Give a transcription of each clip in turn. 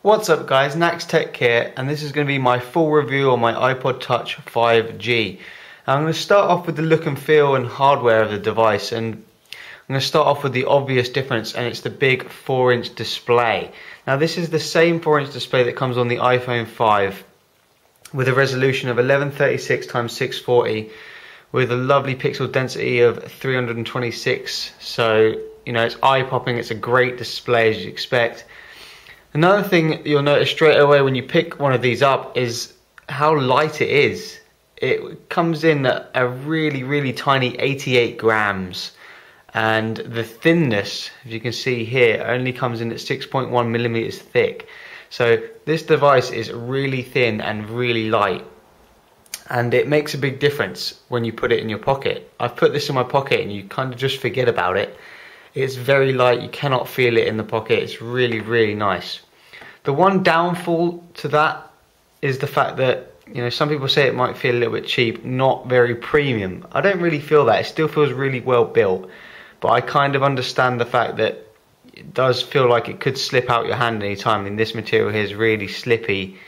What's up guys, Nax Tech here, and this is going to be my full review on my iPod Touch 5G. I'm going to start off with the look and feel and hardware of the device, and I'm going to start off with the obvious difference, and it's the big 4-inch display. Now this is the same 4-inch display that comes on the iPhone 5 with a resolution of 1136 x 640 with a lovely pixel density of 326, so you know, it's eye-popping, it's a great display as you'd expect. Another thing you'll notice straight away when you pick one of these up is how light it is. It comes in at a really tiny 88 grams, and the thinness, as you can see here, only comes in at 6.1 millimeters thick. So this device is really thin and really light, and it makes a big difference when you put it in your pocket. I've put this in my pocket and you kind of just forget about it. It's very light, you cannot feel it in the pocket. It's really nice. The one downfall to that is the fact that, you know, some people say it might feel a little bit cheap, not very premium. I don't really feel that. It still feels really well built, but I kind of understand the fact that it does feel like it could slip out your hand any time. I mean, this material here is really slippy.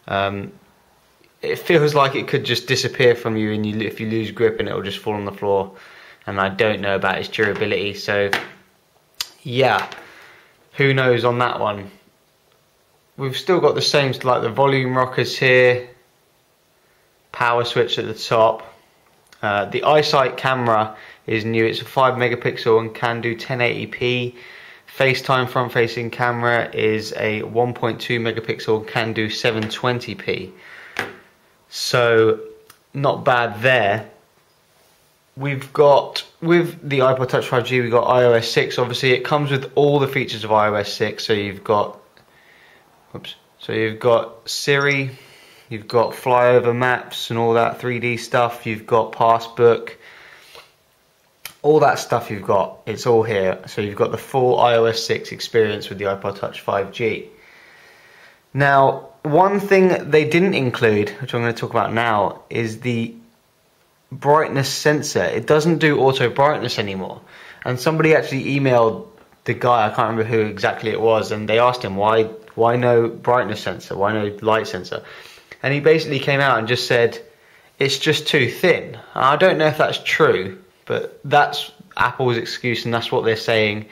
It feels like it could just disappear from you, and if you lose grip, and it will just fall on the floor. And I don't know about its durability, so yeah, who knows on that one. We've still got the same, like the volume rockers here, power switch at the top. The iSight camera is new. It's a 5 megapixel and can do 1080p. FaceTime front facing camera is a 1.2 megapixel and can do 720p. So not bad there. We've got, with the iPod Touch 5G, we've got iOS 6. Obviously it comes with all the features of iOS 6. So you've got Siri, you've got flyover maps and all that 3D stuff, you've got Passbook, all that stuff you've got, it's all here. So you've got the full iOS 6 experience with the iPod Touch 5G. Now, one thing they didn't include, which I'm going to talk about now, is the brightness sensor. It doesn't do auto brightness anymore, and somebody actually emailed the guy, I can't remember who exactly it was, and they asked him why no brightness sensor, why no light sensor, and he basically came out and just said it's just too thin. I don't know if that's true, but that's Apple's excuse, and that's what they're saying.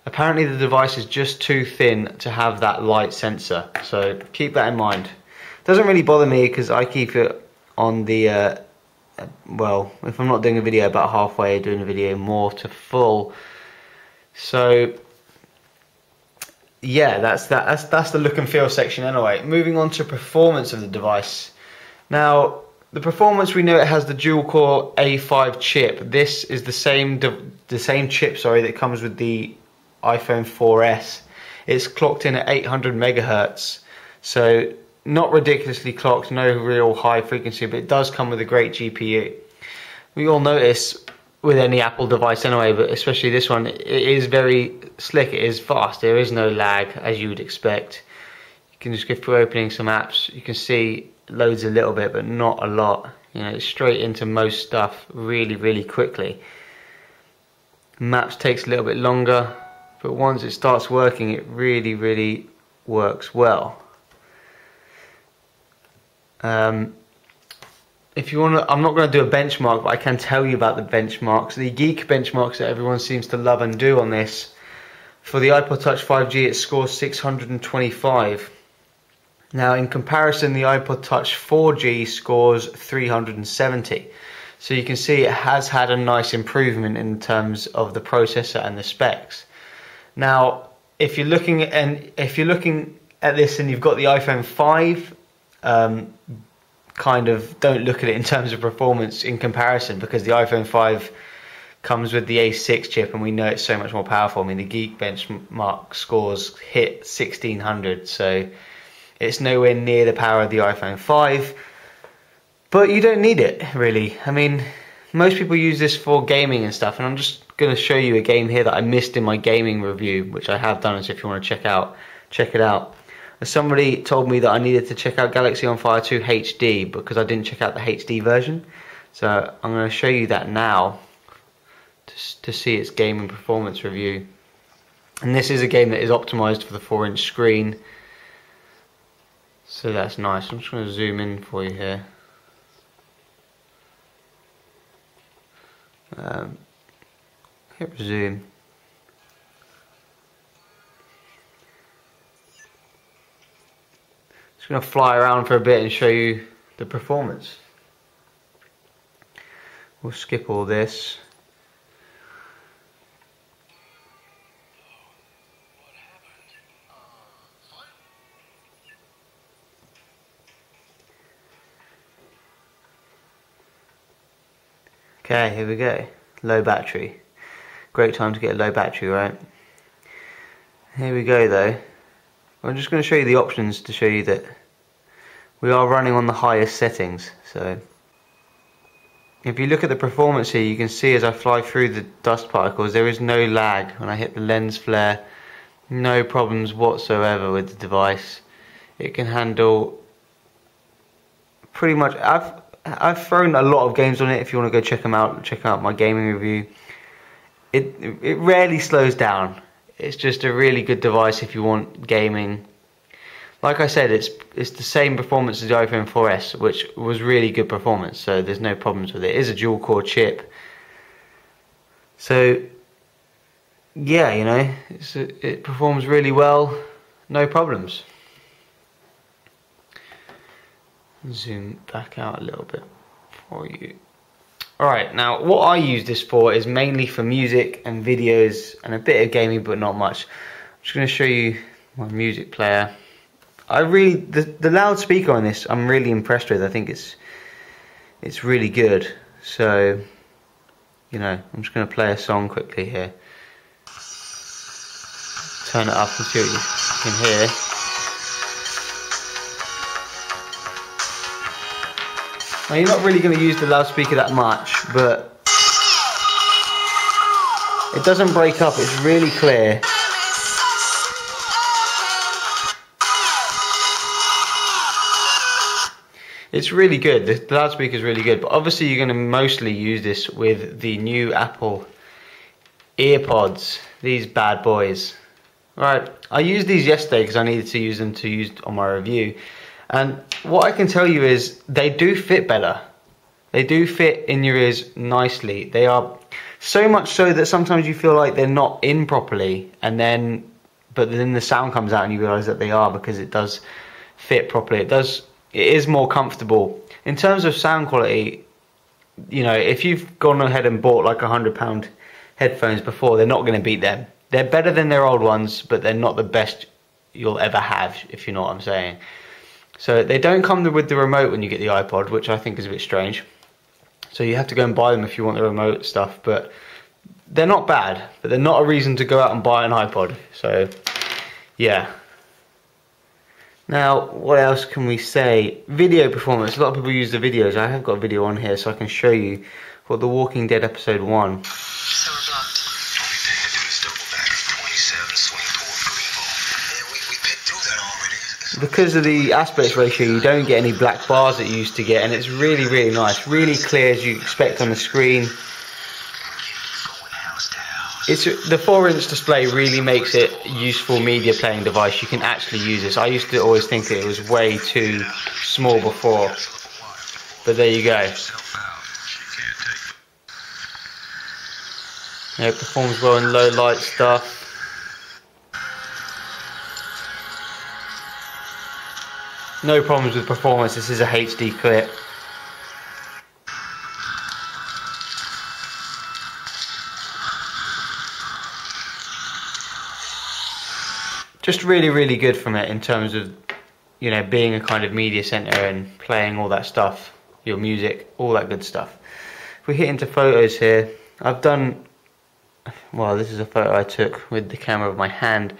Apparently the device is just too thin to have that light sensor, so keep that in mind. It doesn't really bother me because I keep it on the well, if I'm not doing a video, about halfway, doing a video more to full. So yeah, that's the look and feel section anyway. Moving on to performance of the device. Now the performance, we know it has the dual core A5 chip. This is the same chip, sorry, that comes with the iPhone 4S. It's clocked in at 800 megahertz, so not ridiculously clocked, no real high frequency, but it does come with a great GPU. We all notice with any Apple device anyway, but especially this one, it is very slick, it is fast, there is no lag as you would expect. You can just go through opening some apps, you can see it loads a little bit but not a lot. You know, it's straight into most stuff really quickly. Maps takes a little bit longer, but once it starts working, it really works well. If you want to, I'm not going to do a benchmark, but I can tell you about the benchmarks, the geek benchmarks that everyone seems to love and do on this. For the iPod Touch 5G, it scores 625. Now in comparison, the iPod Touch 4G scores 370. So you can see it has had a nice improvement in terms of the processor and the specs. Now if you're looking at this and you've got the iPhone 5, kind of don't look at it in terms of performance in comparison, because the iPhone 5 comes with the A6 chip and we know it's so much more powerful. I mean, the geek benchmark scores hit 1600, so it's nowhere near the power of the iPhone 5, but you don't need it really. I mean, most people use this for gaming and stuff, and I'm just going to show you a game here that I missed in my gaming review, which I have done, so if you want to check it out. Somebody told me that I needed to check out Galaxy on Fire 2 HD because I didn't check out the HD version. So I'm going to show you that now to see its gaming performance review. And this is a game that is optimized for the 4-inch screen. So that's nice. I'm just going to zoom in for you here. Hit resume. Just going to fly around for a bit and show you the performance. We'll skip all this. Okay, here we go. Low battery. Great time to get a low battery, right? Here we go though. I'm just going to show you the options to show you that we are running on the highest settings. So if you look at the performance here, you can see as I fly through the dust particles, there is no lag when I hit the lens flare. No problems whatsoever with the device. It can handle pretty much. I've thrown a lot of games on it. If you want to go check them out, check out my gaming review. It rarely slows down. It's just a really good device if you want gaming. Like I said, it's the same performance as the iPhone 4S, which was really good performance. So there's no problems with it. It is a dual core chip. So yeah, you know, it performs really well. No problems. Zoom back out a little bit for you. Alright, now what I use this for is mainly for music and videos and a bit of gaming, but not much. I'm just going to show you my music player. The loudspeaker on this I'm really impressed with. I think it's really good. So, you know, I'm just going to play a song quickly here. Turn it up and see what you can hear. Now you're not really going to use the loudspeaker that much, but it doesn't break up, it's really clear. It's really good, the loudspeaker is really good, but obviously you're going to mostly use this with the new Apple earpods, these bad boys. Right, I used these yesterday because I needed to use them to use on my review. And what I can tell you is they do fit better. They do fit in your ears nicely. They are so much so that sometimes you feel like they're not in properly, but then the sound comes out and you realise that they are, because it does fit properly. It is more comfortable. In terms of sound quality, you know, if you've gone ahead and bought like £100 headphones before, they're not going to beat them. They're better than their old ones, but they're not the best you'll ever have, if you know what I'm saying. So they don't come with the remote when you get the iPod, which I think is a bit strange. So you have to go and buy them if you want the remote stuff. But they're not bad, but they're not a reason to go out and buy an iPod. So yeah. Now, what else can we say? Video performance. A lot of people use the videos. I have got a video on here so I can show you for The Walking Dead episode 1. Because of the aspect ratio, you don't get any black bars that you used to get, and it's really, really nice. Really clear as you expect on the screen. The 4-inch display really makes it a useful media playing device. You can actually use this. I used to always think that it was way too small before, but there you go. Yeah, it performs well in low light stuff. No problems with performance. This is a HD clip. Just really, really good from it in terms of, you know, being a kind of media center and playing all that stuff, your music, all that good stuff. If we hit into photos here, I've done, well, this is a photo I took with the camera of my hand.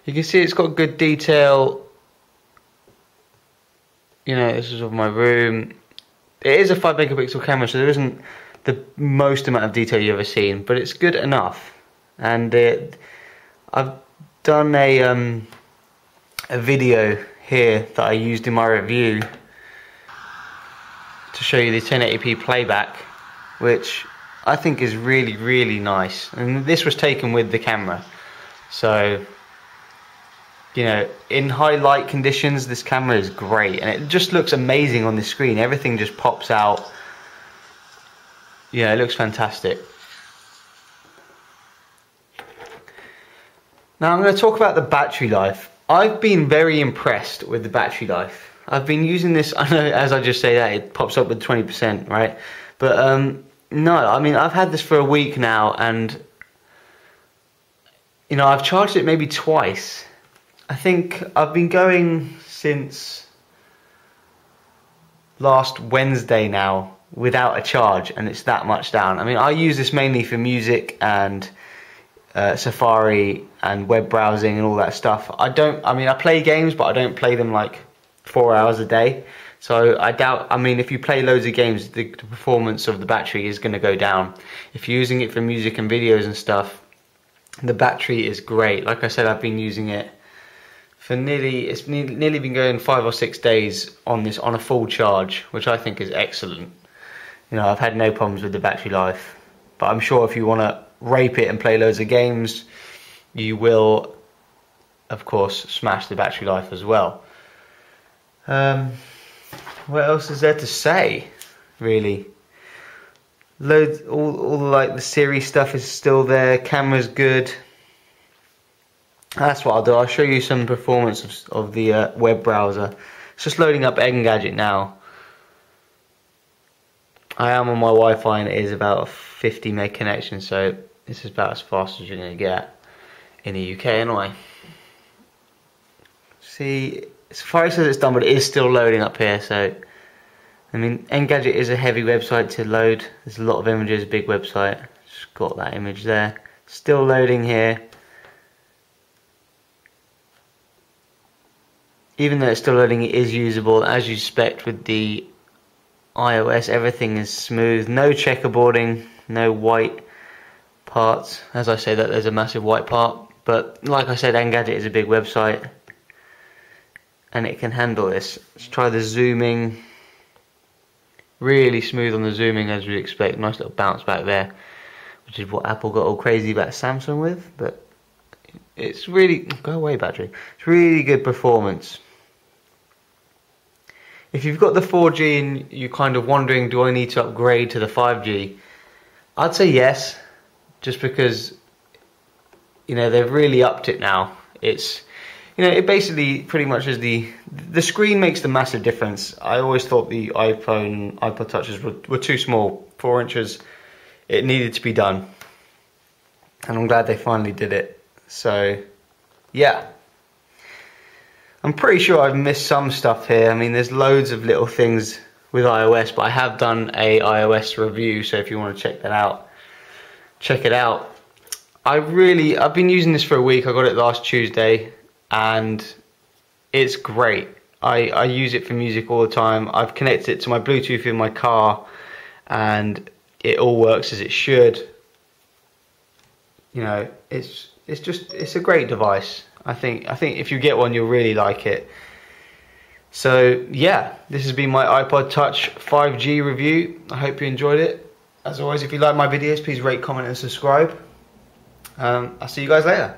You can see it's got good detail. You know, this is of my room. It is a 5 megapixel camera, so there isn't the most amount of detail you've ever seen, but it's good enough. And I've done a video here that I used in my review to show you the 1080p playback, which I think is really, really nice. And this was taken with the camera, so you know, in high light conditions, this camera is great, and it just looks amazing on the screen. Everything just pops out. Yeah, it looks fantastic. Now I'm going to talk about the battery life. I've been very impressed with the battery life. I've been using this, I know as I just say that, it pops up with 20%, right? But no, I mean, I've had this for a week now, and you know, I've charged it maybe twice. I think I've been going since last Wednesday now without a charge, and it's that much down. I mean, I use this mainly for music and Safari and web browsing and all that stuff. I mean, I play games, but I don't play them like 4 hours a day. So I doubt, I mean, if you play loads of games, the performance of the battery is going to go down. If you're using it for music and videos and stuff, the battery is great. Like I said, I've been using it for nearly been going 5 or 6 days on a full charge, which I think is excellent. You know, I've had no problems with the battery life, but I'm sure if you want to rape it and play loads of games, you will, of course, smash the battery life as well. What else is there to say, really? Loads, all like the Siri stuff is still there. Camera's good. That's what I'll do. I'll show you some performance of the web browser. It's just loading up Engadget now. I am on my Wi-Fi and it is about a 50 meg connection, so this is about as fast as you're going to get in the UK anyway. See, Safari says it's done, but it is still loading up here. So, I mean, Engadget is a heavy website to load. There's a lot of images, big website. Just got that image there. Still loading here. Even though it's still loading, it is usable as you expect with the iOS. Everything is smooth, no checkerboarding, no white parts. As I say that, there's a massive white part, but like I said, Engadget is a big website and it can handle this. Let's try the zooming. Really smooth on the zooming as we expect. Nice little bounce back there, which is what Apple got all crazy about Samsung with, but it's really, go away battery, it's really good performance. If you've got the 4G and you're kind of wondering, do I need to upgrade to the 5G? I'd say yes, just because, you know, they've really upped it now. It's, you know, it basically pretty much is the screen makes the massive difference. I always thought the iPod touches were too small, 4 inches. It needed to be done, and I'm glad they finally did it. So, yeah. I'm pretty sure I've missed some stuff here. I mean, there's loads of little things with iOS, but I have done a iOS review, so if you want to check that out, check it out. I've been using this for a week. I got it last Tuesday, and it's great. I use it for music all the time. I've connected it to my Bluetooth in my car, and it all works as it should. You know, it's a great device. I think if you get one, you'll really like it. So yeah, this has been my iPod Touch 5G review. I hope you enjoyed it. As always, if you like my videos, please rate, comment and subscribe. I'll see you guys later.